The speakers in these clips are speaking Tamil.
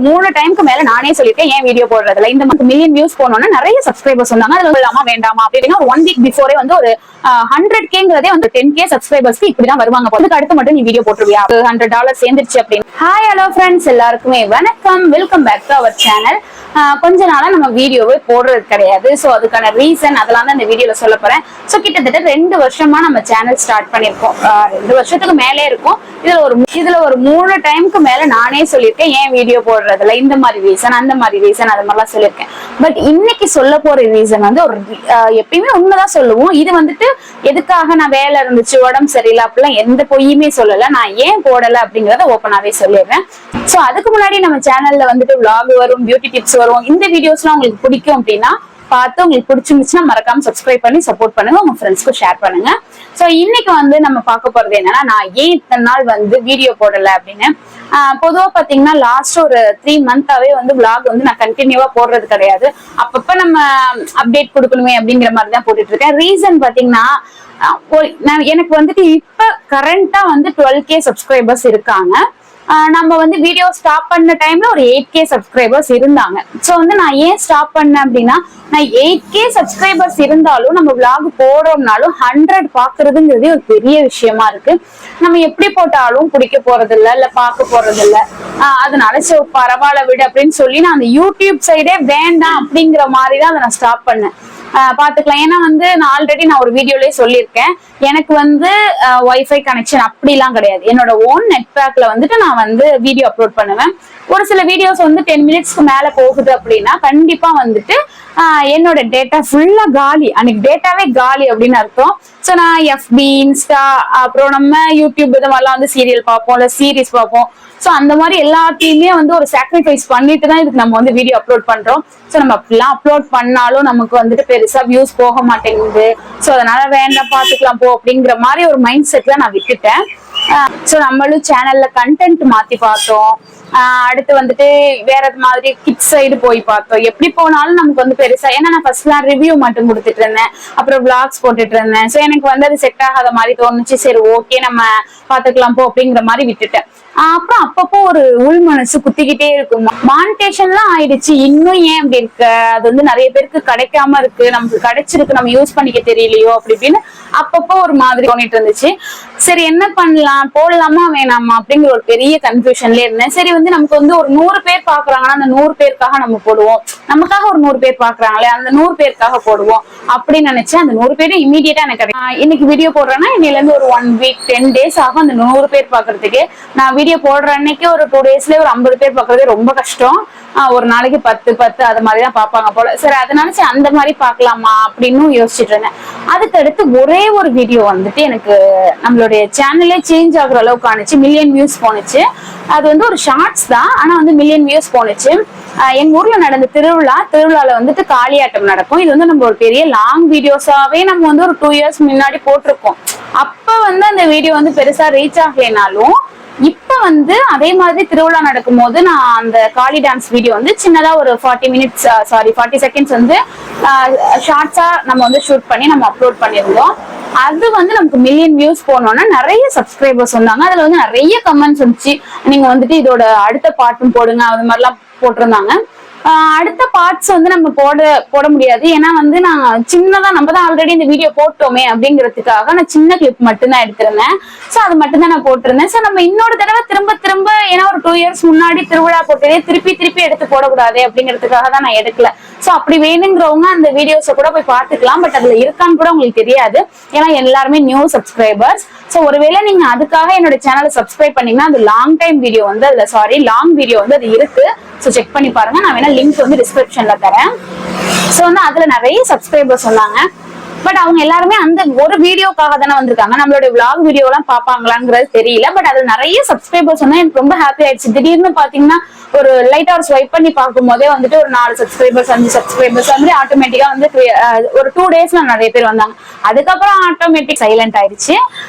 ஒரு 3 டைமுக்கு மேல நானே சொல்லிருக்கேன் ஏன் வீடியோ போடுறதுல. இந்த மாதிரி மில்லியன் வியூஸ் போனோம்னா நிறைய சப்ஸ்கிரைபர்ஸ் வந்தாங்க. அதுல இல்லாம வேண்டாமா அப்படின்னா ஒரு 1 வீக் பிஃபோரே வந்து ஒரு 100Kங்கிறதே வந்து 10K சப்ஸ்கிரைபர்ஸ்க்கு இப்படிதான் வருவாங்க. அதுக்கு அடுத்து மட்டும் நீ வீடியோ போட்டுருவியா, $100 சேர்ந்துருச்சு அப்படின்னு. ஹாய் ஹலோ ஃப்ரெண்ட்ஸ், எல்லாருக்குமே வணக்கம். Welcome back to our channel. கொஞ்ச நாளா நம்ம வீடியோவே போடுறது கிடையாது. சோ அதுக்கான ரீசன் அதெல்லாம் தான் இந்த வீடியோல சொல்ல போறேன். சோ கிட்டத்தட்ட 2 வருஷமா நம்ம சேனல் ஸ்டார்ட் பண்ணிருக்கோம். 2 வருஷத்துக்கு மேலே இருக்கும். இதுல ஒரு 3 டைமுக்கு மேல நானே சொல்லியிருக்கேன் ஏன் வீடியோ போடுறதுல, இந்த மாதிரி ரீசன் அந்த மாதிரி ரீசன் அது மாதிரிலாம் சொல்லியிருக்கேன். பட் இன்னைக்கு சொல்ல போற ரீசன் வந்து ஒரு எப்பயுமே உண்மைதான் சொல்லுவோம். இது வந்துட்டு எதுக்காக நான் வேலை இருந்துச்சு, உடம்பு சரியில்லை அப்படிலாம் எந்த பொய்யுமே சொல்லல. நான் ஏன் போடல அப்படிங்கறத ஓப்பனாவே சொல்லிடுறேன். சோ அதுக்கு முன்னாடி நம்ம சேனல்ல வந்துட்டு vlog வரும், பியூட்டி டிப்ஸ் வரும். இந்த வீடியோஸ்லாம் உங்களுக்கு பிடிக்கும் அப்படின்னா பார்த்து உங்களுக்கு பிடிச்சிருந்துச்சுன்னா மறக்காம சப்ஸ்கிரைப் பண்ணி சப்போர்ட் பண்ணுங்க, உங்க ஃப்ரெண்ட்ஸ்க்கு ஷேர் பண்ணுங்க. சோ இன்னைக்கு வந்து நம்ம பார்க்க போறது என்னன்னா, நான் ஏன் இத்தனை நாள் வந்து வீடியோ போடல அப்படின்னு. பொதுவா பாத்தீங்கன்னா லாஸ்ட் ஒரு 3 மந்தாவே வந்து vlog வந்து நான் கண்டினியூவா போடுறது கிடையாது. அப்பப்ப நம்ம அப்டேட் கொடுக்கணுமே அப்படிங்கிற மாதிரி தான் போட்டுட்டு இருக்கேன். ரீசன் பாத்தீங்கன்னா எனக்கு வந்துட்டு இப்ப கரண்டா வந்து 12K சப்ஸ்கிரைபர்ஸ் இருக்காங்க. நம்ம வந்து வீடியோ ஸ்டாப் பண்ண டைம்ல ஒரு 8K சப்ஸ்கிரைபர்ஸ் இருந்தாங்க. சோ வந்து நான் ஏன் ஸ்டாப் பண்ணேன் அப்படின்னா, நான் 8K சப்ஸ்கிரைபர்ஸ் இருந்தாலும் நம்ம vlog போடுறோம்னாலும் 100 பாக்குறதுங்கிறதே ஒரு பெரிய விஷயமா இருக்கு. நம்ம எப்படி போட்டாலும் பிடிக்க போறது இல்ல பார்க்க போறது இல்ல. அதனால சோ பரவாயில்ல விடு அப்படின்னு சொல்லி நான் அந்த யூடியூப் சைடே வேண்டாம் அப்படிங்கிற மாதிரிதான் அதை நான் ஸ்டாப் பண்ணேன். பாத்துக்கலாம். ஏன்னா வந்து நான் ஆல்ரெடி ஒரு வீடியோலயே சொல்லியிருக்கேன், எனக்கு வந்து வைஃபை கனெக்ஷன் அப்படிலாம் கிடையாது. என்னோட ஓன் நெட் பேக்ல வந்துட்டு நான் வந்து வீடியோ அப்லோட் பண்ணுவேன். ஒரு சில வீடியோஸ் வந்து 10 மினிட்ஸ்க்கு மேல போகுது அப்படின்னா கண்டிப்பா வந்துட்டு என்னோட டேட்டா ஃபுல்லா காலி. அன்னைக்கு டேட்டாவே காலி அப்படின்னு அர்த்தம். சோ நான் எஃபி, இன்ஸ்டா, அப்புறம் நம்ம யூடியூப் இது மாதிரிலாம் வந்து சீரியல் பார்ப்போம், இல்ல சீரீஸ் பார்ப்போம். சோ அந்த மாதிரி எல்லாத்தையுமே வந்து ஒரு சாக்ரிஃபைஸ் பண்ணிட்டு தான் இதுக்கு நம்ம வந்து வீடியோ அப்லோட் பண்றோம். சோ நம்ம அப்படிலாம் அப்லோட் பண்ணாலும் நமக்கு வந்துட்டு பெருசா வியூஸ் போக மாட்டேங்குது. சோ அதனால வேண்டாம் பாத்துக்கலாம் போ அப்படிங்கிற மாதிரி ஒரு மைண்ட் செட்ல நான் விட்டுட்டேன். சோ நம்மளும் சேனல்ல கண்டென்ட் மாத்தி பார்த்தோம். அடுத்து வந்துட்டு வேற மாதிரி கிட்ஸ் சைடு போய் பார்த்தோம். எப்படி போனாலும் நமக்கு வந்து பெருசா, ஏன்னா நான் ஃபர்ஸ்ட்லாம் ரிவ்யூ மட்டும் கொடுத்துட்டு இருந்தேன், அப்புறம் விளாக்ஸ் போட்டுட்டு இருந்தேன். சோ எனக்கு வந்து அது செட் ஆகாத மாதிரி தோணுச்சு. சரி ஓகே நம்ம பாத்துக்கலாம் போ அப்படிங்கிற மாதிரி விட்டுட்டேன். அப்புறம் அப்பப்போ ஒரு உள் மனசு குத்திக்கிட்டே இருக்கும், மானிட்டேஷன்லாம் ஆயிடுச்சு இன்னும் ஏன் அப்படி இருக்கு, அது வந்து நிறைய பேருக்கு கிடைக்காம இருக்கு, நமக்கு கிடைச்சிருக்கு நம்ம யூஸ் பண்ணிக்க தெரியலையோ அப்படி இப்படின்னு அப்பப்போ ஒரு மாதிரி தோணிட்டு இருந்துச்சு. சரி என்ன பண்ணலாம், போடலாமா வேணாமா அப்படிங்கிற ஒரு பெரிய கன்ஃபியூஷன்ல இருந்தேன். சரி வந்து நமக்கு வந்து ஒரு 100 பேர் பாக்குறாங்கன்னா அந்த 100 பேருக்காக நம்ம போடுவோம், நமக்காக ஒரு 100 பேர் பாக்குறாங்களே அந்த 100 பேருக்காக போடுவோம் அப்படின்னு நினைச்சேன். அந்த 100 பேரும் இமீடியட்டா எனக்கு இன்னைக்கு வீடியோ போடுறேன்னா இன்னையில இருந்து ஒரு 1 வீக் 10 days ஆகும் அந்த 100 பேர் பாக்குறதுக்கு. நான் வீடியோ போடுற அன்னைக்கு ஒரு 2 daysல ஒரு 50 பேர் பாக்குறதே ரொம்ப கஷ்டம். ஒரு நாளைக்கு 10 அது மாதிரிதான் பாப்பாங்க போல. சரி அதனால சரி அந்த மாதிரி பாக்கலாமா அப்படின்னு யோசிச்சுட்டு இருந்தேன். அதுக்கடுத்து ஒரே ஒரு வீடியோ வந்துட்டு எனக்கு நம்மளுடைய சேனலே சேஞ்ச் ஆகுற அளவுக்கு ஆனிச்சு, மில்லியன் வியூஸ் போனுச்சு. அது வந்து ஒரு ஷார்ட்ஸ் தான், ஆனா வந்து மில்லியன் வியூஸ் போனுச்சு. எங்க ஊர்ல நடந்த திருவிழால வந்துட்டு காளியாட்டம் நடக்கும். இது வந்து நம்ம ஒரு பெரிய லாங் வீடியோஸாவே நம்ம வந்து ஒரு 2 years முன்னாடி போட்டிருக்கோம். அப்ப வந்து அந்த வீடியோ வந்து பெருசா ரீச் ஆகலைனாலும் இப்ப வந்து அதே மாதிரி திருவிழா நடக்கும் போது நான் அந்த காளி டான்ஸ் வீடியோ வந்து சின்னதா ஒரு 40 செகண்ட்ஸ் வந்து ஷார்ட்ஸா நம்ம வந்து ஷூட் பண்ணி நம்ம அப்லோட் பண்ணிருந்தோம். அது வந்து நமக்கு மில்லியன் வியூஸ் போனோம்னா நிறைய சப்ஸ்கிரைபர்ஸ் வந்தாங்க. அதுல வந்து நிறைய கமெண்ட்ஸ் வந்துச்சு, நீங்க வந்துட்டு இதோட அடுத்த பாட்டும் போடுங்க அது மாதிரிலாம் போட்டிருந்தாங்க. அடுத்த பார்ட்ஸ் வந்து நம்ம போட முடியாது, ஏன்னா வந்து நான் சின்னதா நம்ம தான் ஆல்ரெடி இந்த வீடியோ போட்டோமே அப்படிங்கிறதுக்காக நான் சின்ன கிளிப் மட்டும்தான் எடுத்திருந்தேன். சோ அது மட்டும் தான் நான் போட்டிருந்தேன். சோ நம்ம இன்னொரு தடவை திரும்ப ஏன்னா ஒரு 2 years முன்னாடி திருவிழா போட்டதே திருப்பி எடுத்து போடக்கூடாது அப்படிங்கிறதுக்காக தான் நான் எடுக்கல. சோ அப்படி வேணுங்கிறவங்க அந்த வீடியோஸை கூட போய் பார்த்துக்கலாம். பட் அதுல இருக்கான்னு கூட உங்களுக்கு தெரியாது, ஏன்னா எல்லாருமே நியூ சப்ஸ்கிரைபர்ஸ். சோ ஒருவேளை நீங்க அதுக்காக என்னோட சேனலை சப்ஸ்கிரைப் பண்ணீங்கன்னா அது லாங் வீடியோ வந்து அது இருக்கு. சோ செக் பண்ணி பாருங்க, நான் வேணா லிங்க் வந்து டிஸ்கிரிப்ஷன்ல தரேன். சோ வந்து அதுல நிறைய சப்ஸ்கிரைபர்ஸ் சொன்னாங்க. பட் அவங்க எல்லாருமே அந்த ஒரு வீடியோக்காக தானே வந்திருக்காங்க, நம்மளோட விளாக் வீடியோ எல்லாம் பாப்பாங்களாங்கிறது தெரியல. பட் அதுல நிறைய சப்ஸ்கிரைபர்ஸ் சொன்னா எனக்கு ரொம்ப ஹாப்பி ஆயிடுச்சு. திடீர்னு பாத்தீங்கன்னா ஒரு லைட்டா ஒரு ஸ்வைப் பண்ணி பார்க்கும் போதே வந்துட்டு ஒரு 4 சப்ஸ்கிரைபர்ஸ் 5 சப்ஸ்கிரைபர்ஸ் வந்து ஆட்டோமேட்டிக்கா வந்து ஒரு 2 daysல நிறைய பேர் வந்தாங்க. அதுக்கப்புறம் ஆட்டோமேட்டிக் சைலண்ட் ஆயிடுச்சு.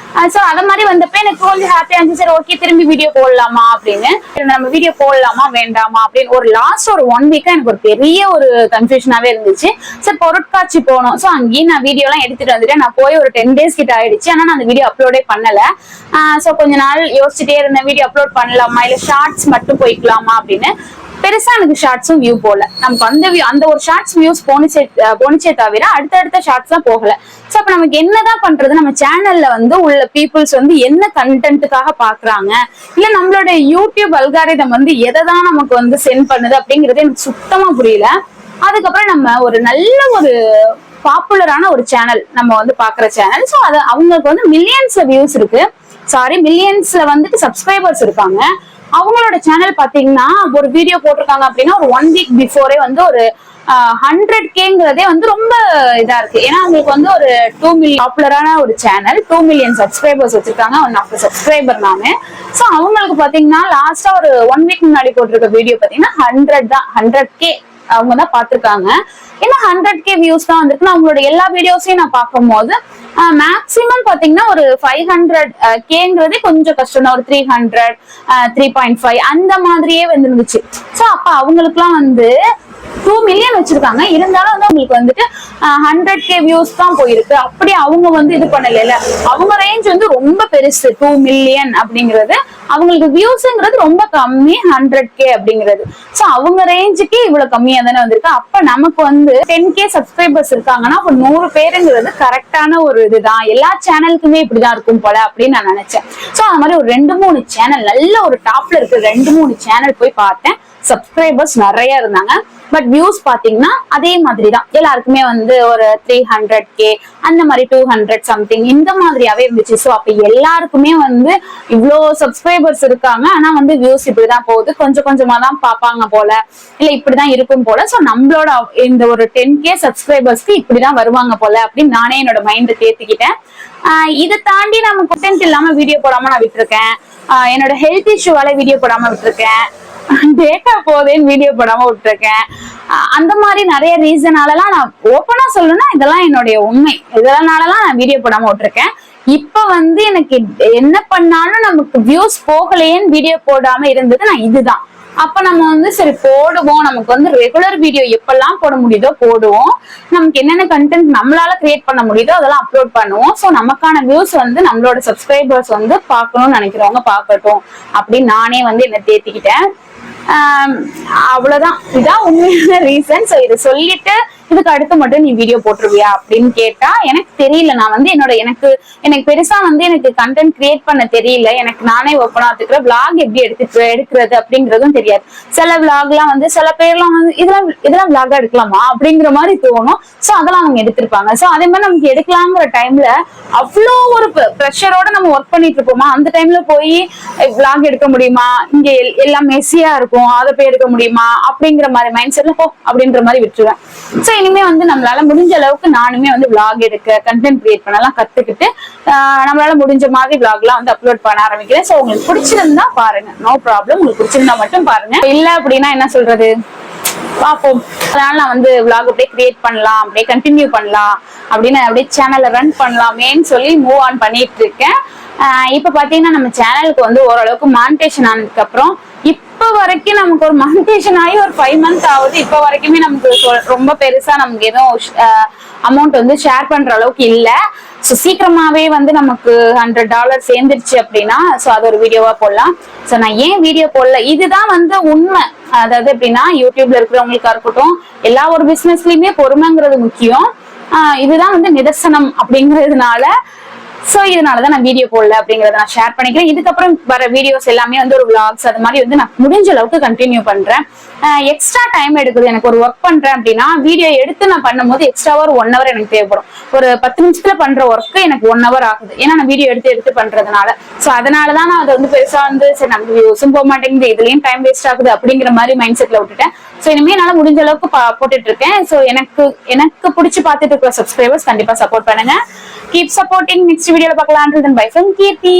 சோ அத மாதிரி வந்தப்ப எனக்கு கொஞ்சம் ஹாப்பியா இருந்துச்சு. சரி ஓகே திரும்பி வீடியோ போடலாமா அப்படின்னு, நம்ம வீடியோ போடலாமா வேண்டாமா அப்படின்னு ஒரு லாஸ்ட் ஒரு 1 வீக்கா எனக்கு ஒரு பெரிய ஒரு கன்ஃபியூஷனாவே இருந்துச்சு. சரி பொருட்காட்சி போனோம். சோ அங்கேயும் நான் வீடியோ எல்லாம் எடுத்துட்டு வந்துட்டேன். நான் போய் ஒரு 10 days கிட்ட ஆயிடுச்சு, ஆனா நான் அந்த வீடியோ அப்லோடே பண்ணல. சோ கொஞ்ச நாள் யோசிச்சுட்டே இருந்தேன், வீடியோ அப்லோட் பண்ணலாமா இல்ல ஷார்ட்ஸ் மட்டும் போய்க்கலாமா அப்படின்னு. பெருசா எனக்கு ஷார்ட்ஸும் வியூ போகல. நமக்கு அந்த ஒரு ஷார்ட்ஸ் வியூஸ் போனிச்சே தவிர அடுத்த ஷார்ட்ஸ் தான் போகல. சோ அப்ப நமக்கு என்னதான் பண்றது? நம்ம சேனல்ல வந்து உள்ள பீப்புள்ஸ் வந்து என்ன கண்டென்ட்டுக்காக பாக்குறாங்க, இல்ல நம்மளோட யூடியூப் அல்காரிதம் வந்து எதைதான் நமக்கு வந்து சென்ட் பண்ணுது அப்படிங்கறது எனக்கு சுத்தமா புரியல. அதுக்கப்புறம் நம்ம ஒரு நல்ல ஒரு பாப்புலரான ஒரு சேனல் நம்ம வந்து பாக்குற சேனல். சோ அது அவங்களுக்கு வந்து மில்லியன்ஸ்ல வியூஸ் இருக்கு, மில்லியன்ஸ்ல வந்துட்டு சப்ஸ்கிரைபர்ஸ் இருக்காங்க. அவங்களோட சேனல் பாத்தீங்கன்னா ஒரு வீடியோ போட்டிருக்காங்க அப்படின்னா ஒரு 1 வீக் பிஃபோரே வந்து ஒரு 100Kங்கிறதே வந்து ரொம்ப இதா இருக்கு. ஏன்னா அவங்களுக்கு வந்து ஒரு 2 மில்லியன் பாப்புலரான ஒரு சேனல், 2 மில்லியன் சப்ஸ்கிரைபர்ஸ் வச்சிருக்காங்க. சப்ஸ்கிரைபர் நானு. சோ அவங்களுக்கு பாத்தீங்கன்னா லாஸ்டா ஒரு 1 வீக் முன்னாடி போட்டிருக்க வீடியோ பாத்தீங்கன்னா 100K அவங்க தான் பாத்துருக்காங்க. ஏன்னா 100K வியூஸ் தான் வந்திருக்கு. அவங்களோட எல்லா வீடியோஸையும் நான் பார்க்கும் போது மேக்சிமம் பாத்தீங்கன்னா ஒரு 500Kங்கிறதே கொஞ்சம் கஷ்டம் தான். ஒரு 300, 3.5 அந்த மாதிரியே வந்துருந்துச்சு. சோ அப்ப அவங்களுக்கு எல்லாம் வந்து 2 மில்லியன் வச்சிருக்காங்க. இருந்தாலும் வந்து அவங்களுக்கு வந்துட்டு 100K வியூஸ் தான் போயிருக்கு. அப்படி அவங்க வந்து இது பண்ணல. அவங்க ரேஞ்ச் வந்து ரொம்ப பெருசு. 2 மில்லியன் அப்படிங்கிறது அவங்களுக்கு வியூஸ்ங்கிறது ரொம்ப கம்மி. 100K அப்படிங்கிறது சோ அவங்க ரேஞ்சுக்கு இவ்வளவு கம்மியா தானே வந்திருக்கு. அப்ப நமக்கு வந்து 10K சப்ஸ்கிரைபர்ஸ் இருக்காங்கன்னா அப்ப 100 பேருங்கிறது கரெக்டான ஒரு இதுதான். எல்லா சேனலுக்குமே இப்படிதான் இருக்கும் போல அப்படின்னு நான் நினைச்சேன். சோ அந்த மாதிரி ஒரு 2-3 சேனல் நல்ல ஒரு டாப்ல இருக்கு 2-3 சேனல் போய் பார்த்தேன். சப்ஸ்கிரைபர்ஸ் நிறைய இருந்தாங்க. பட் வியூஸ் பாத்தீங்கன்னா அதே மாதிரிதான். எல்லாருக்குமே வந்து ஒரு 300K அந்த மாதிரி 200 சம்திங் இந்த மாதிரியாவே இருந்துச்சு. சோ அப்ப எல்லாருக்குமே வந்து இவ்வளோ சப்ஸ்கிரைபர்ஸ் இருக்காங்க. ஆனா வந்து வியூஸ் இப்படிதான் போகுது. கொஞ்சம் கொஞ்சமா தான் பாப்பாங்க போல, இல்ல இப்படிதான் இருக்கும் போல. சோ நம்மளோட இந்த ஒரு 10K சப்ஸ்கிரைபர்ஸ்க்கு இப்படிதான் வருவாங்க போல அப்படின்னு நானே என்னோட மைண்ட் தேத்திக்கிட்டேன். இதை தாண்டி நம்ம கண்டென்ட் இல்லாம வீடியோ போடாம நான் விட்டுருக்கேன். என்னோட ஹெல்த் இஷ்யூவால வீடியோ போடாம விட்டுருக்கேன். டேட்டா போதேன்னு வீடியோ போடாம விட்டுருக்கேன். அந்த மாதிரி நிறைய ரீசனாலலாம் நான் ஓப்பனா சொல்லணும்னா இதெல்லாம் என்னுடைய உண்மை. இதனாலலாம் நான் வீடியோ போடாம விட்டுருக்கேன். இப்ப வந்து எனக்கு என்ன பண்ணாலும் நமக்கு வியூஸ் போகலையேன்னு வீடியோ போடாம இருந்தது நான் இதுதான். அப்ப நம்ம வந்து சரி போடுவோம், நமக்கு வந்து ரெகுலர் வீடியோ எப்பெல்லாம் போட முடியுதோ போடுவோம், நமக்கு என்னென்ன கண்டென்ட் நம்மளால கிரியேட் பண்ண முடியுதோ அதெல்லாம் அப்லோட் பண்ணுவோம். சோ நமக்கான வியூஸ் வந்து நம்மளோட சப்ஸ்கிரைபர்ஸ் வந்து பார்க்கணும்னு நினைக்கிறவங்க பார்க்கட்டும் அப்படின்னு நானே வந்து என்ன தேத்திக்கிட்டேன். அவ்வளவுதான், இதான் உண்மையான ரீசன். சோ இதை சொல்லிட்டு இதுக்கு அடுத்து மட்டும் நீ வீடியோ போட்டுருவியா அப்படின்னு கேட்டா எனக்கு தெரியல. நான் வந்து எனக்கு பெருசா வந்து எனக்கு கண்டென்ட் கிரியேட் பண்ண தெரியல. எனக்கு நானே ஓப்பனா எடுத்துக்கிற விளாக் எப்படி எடுக்கிறது அப்படிங்கறதும் தெரியாது. சில விளாக் எல்லாம் வந்து சில பேர்லாம் வந்து இதெல்லாம் விளாகா எடுக்கலாமா அப்படிங்கிற மாதிரி தோணும். சோ அதெல்லாம் அவங்க எடுத்திருப்பாங்க. சோ அதே மாதிரி நமக்கு எடுக்கலாங்கிற டைம்ல அவ்வளோ ஒரு ப்ரெஷரோட நம்ம ஒர்க் பண்ணிட்டு இருப்போமா, அந்த டைம்ல போய் விளாக் எடுக்க முடியுமா, இங்க எல்லாம் மெஸ்ஸியா இருக்கும் அதை போய் எடுக்க முடியுமா அப்படிங்கிற மாதிரி மைண்ட் செட்ல போ அப்படின்ற மாதிரி விட்டுருவேன். சோ இனிமே வந்து நம்மளால முடிஞ்ச அளவுக்கு நானுமே வந்து விளாக் எடுக்க கண்டென்ட் கிரியேட் பண்ணலாம் கத்துக்கிட்டு நம்மளால முடிஞ்ச மாதிரி விளாக் எல்லாம் வந்து அப்லோட் பண்ண ஆரம்பிக்கிறேன். சோ உங்களுக்கு பிடிச்சிருந்தா பாருங்க, நோ ப்ராப்ளம். உங்களுக்கு பிடிச்சிருந்தா மட்டும் பாருங்க. இல்ல அப்படின்னா என்ன சொல்றது பாப்போம். அதனால நான் வந்து விளாக் அப்படியே கிரியேட் பண்ணலாம், அப்படியே கண்டினியூ பண்ணலாம் அப்படின்னு அப்படியே சேனலை ரன் பண்ணலாமேன்னு சொல்லி மூவ் ஆன் பண்ணிட்டு இருக்கேன். இப்ப பாத்தீங்கன்னா நம்ம சேனலுக்கு வந்து ஓரளவுக்கு மானிட்டேஷன் ஆனதுக்கு அப்புறம் இப்ப வரைக்கும் நமக்கு ஒரு மானிட்டேஷன் ஆகி ஒரு 5 months ஆகுது. இப்ப வரைக்குமே நமக்கு ரொம்ப பெருசா நமக்கு எதுவும் அமௌண்ட் வந்து ஷேர் பண்ற அளவுக்கு இல்ல. சோ சீக்கிரமாவே வந்து நமக்கு $100 சேர்ந்துருச்சு அப்படின்னா சோ அது ஒரு வீடியோவா போடலாம். சோ நான் ஏன் வீடியோ போடல, இதுதான் வந்து உண்மை. அதாவது எப்படின்னா யூடியூப்ல இருக்கிறவங்களுக்கா இருக்கட்டும், எல்லா ஒரு பிசினஸ்லயுமே பொறுமைங்கிறது முக்கியம். இதுதான் வந்து நிதர்சனம் அப்படிங்கிறதுனால சோ இதனாலதான் நான் வீடியோ போடல அப்படிங்கறத நான் ஷேர் பண்ணிக்கிறேன். இதுக்கப்புறம் வர வீடியோஸ் எல்லாமே வந்து ஒரு விளாக்ஸ் அது மாதிரி வந்து நான் முடிஞ்ச அளவுக்கு கண்டினியூ பண்றேன். எக்ஸ்ட்ரா டைம் எடுக்குது. எனக்கு ஒரு ஒர்க் பண்றேன் அப்படின்னா வீடியோ எடுத்து நான் பண்ணும்போது எக்ஸ்ட்ராவா ஒரு 1 hour எனக்கு தேவைப்படும். ஒரு 10 நிமிஷத்துல பண்ற ஒர்க்கு எனக்கு 1 hour ஆகுது. ஏன்னா நான் வீடியோ எடுத்து பண்றதுனால. சோ அதனாலதான் நான் அதை வந்து பெருசா வந்து சரி நமக்கு வியூஸும் போக மாட்டேங்குது, இதுலயும் டைம் வேஸ்ட் ஆகுது அப்படிங்கிற மாதிரி மைண்ட் செட்ல விட்டுட்டேன். சோ இனிமே என்னால முடிஞ்ச அளவுக்கு போட்டுட்டு இருக்கேன். சோ எனக்கு பிடிச்சி பார்த்துட்டு இருக்கிற சப்ஸ்கிரைபர்ஸ் கண்டிப்பா சப்போர்ட் பண்ணுங்க. Keep supporting. நெக்ஸ்ட் வீடியோல பார்க்கலாம். Bye from Kirti.